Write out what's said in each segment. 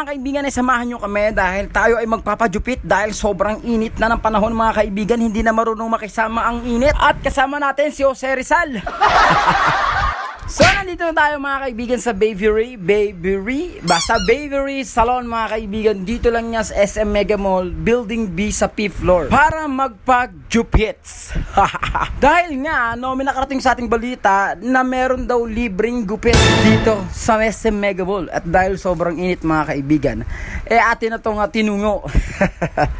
mga kaibigan ay samahan nyo kami dahil tayo ay magpapajupit dahil sobrang init na ng panahon mga kaibigan, hindi na marunong makisama ang init. At kasama natin si Jose Rizal. So nandito na tayo mga kaibigan sa Bavery Salon mga kaibigan. Dito lang niya sa SM Mega Mall, Building B sa 5th floor para magpag-jupits. Dahil nga may nakarating sa ating balita na meron daw libreng gupit dito sa SM Mega Mall. At dahil sobrang init mga kaibigan, atin na itong tinungo.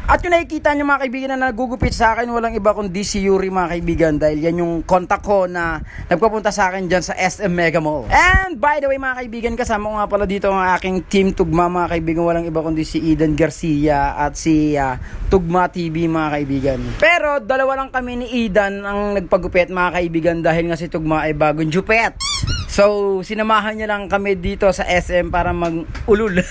At yung nakikita nyo mga kaibigan na nagugupit sa akin, walang iba kundi si Yuri mga kaibigan. Dahil yan yung contact ko na nagpapunta sa akin dyan sa SM Mega Mall. And by the way mga kaibigan, kasama ko nga pala dito ang aking team Tugma mga kaibigan. Walang iba kundi si Eden Garcia at si Tugma TV mga kaibigan. Pero dalawa lang kami ni Eden ang nagpagupit mga kaibigan dahil nga si Tugma ay bagong jupet. So sinamahan niya lang kami dito sa SM para mag-ulul.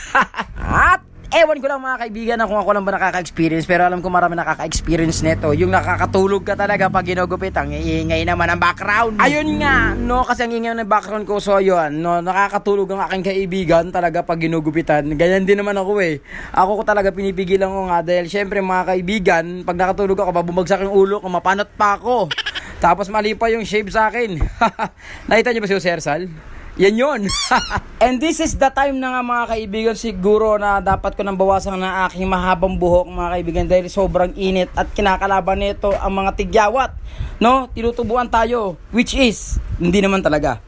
At ewan ko lang mga kaibigan kung ako lang ba nakaka-experience, pero alam ko marami nakaka-experience nito. Yung nakakatulog ka talaga pag ginugupit, ang iingay naman ang background. Ayun nga, kasi ang ingay ng background ko, so yun, nakakatulog ang aking kaibigan talaga pag ginugupitan. Ganyan din naman ako Ako ko talaga pinipigilan ko nga dahil syempre mga kaibigan, pag nakatulog ako, bumagsak yung ulo ko, mapanot pa ako. Tapos mali pa yung shape sa akin. Nakita niyo ba si Jose Rizal? Yan yun. And this is the time na nga mga kaibigan siguro na dapat ko nang bawasan na aking mahabang buhok mga kaibigan dahil sobrang init at kinakalaban nito ang mga tigyawat. Tinutubuan tayo, which is hindi naman talaga.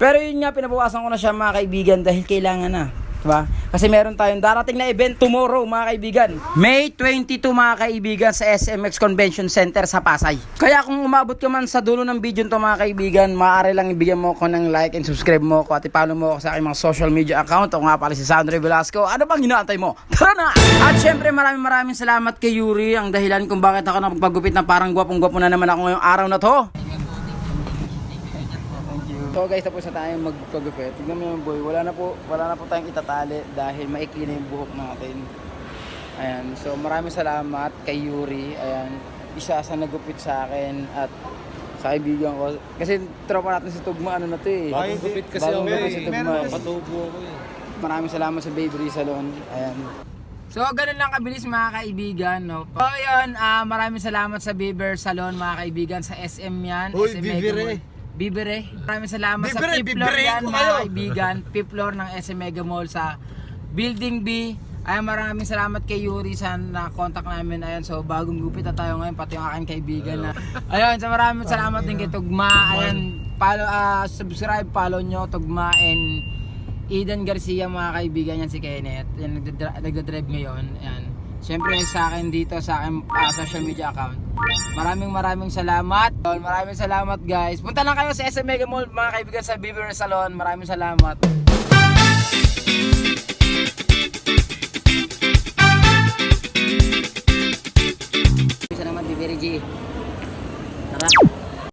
Pero yun nga, pinabawasan ko na siya mga kaibigan dahil kailangan na. Diba? Kasi meron tayong darating na event tomorrow mga kaibigan. May 22 mga kaibigan sa SMX Convention Center sa Pasay. Kaya kung umabot ka man sa dulo ng video nito mga kaibigan, maaari lang ibigyan mo ko ng like and subscribe mo ko at i-follow mo ako sa aking mga social media account. Ako nga pala si Sandro Velasco. Ano bang hinaantay mo? Tara na! At syempre maraming salamat kay Yuri, ang dahilan kung bakit ako napagpagupit na parang gwapong-gwapo na naman ako ngayong araw na to. So guys, tapos na tayong magpagupit. Tignan mo yung boy, wala na po tayong itatali dahil maikli na yung buhok natin. Ayan, so maraming salamat kay Yuri. Ayan, isa sa nagupit sa akin at sa kaibigan ko. Kasi tropa natin si Tugma, Bagong gupit kasi ako si Tugma. Patubo ako Maraming salamat sa Bavery Salon. Ayan. So ganun lang kabilis mga kaibigan, So yun, maraming salamat sa Bavery Salon mga kaibigan, sa SM yan. Uy, SM Bavery. Bibere. Maraming salamat sa Bibere, 5th floor yan mga kayo. kaibigan. 5th floor ng SM Mega Mall sa Building B. Ayan, maraming salamat kay Yuri sa na-contact namin. Ayan, so bagong gupit na tayo ngayon, pati yung aking kaibigan na. Ayun, so maraming salamat din kay Tugma. Ayan, subscribe, follow nyo Tugma and Eden Garcia mga kaibigan, yan si Kenneth. Yan, nagdadrive ngayon. Ayan. Siyempre sa akin dito sa aking social media account. Maraming salamat. Maraming salamat guys. Punta lang kayo sa SM Mega Mall mga kaibigan sa Bavery Salon. Maraming salamat.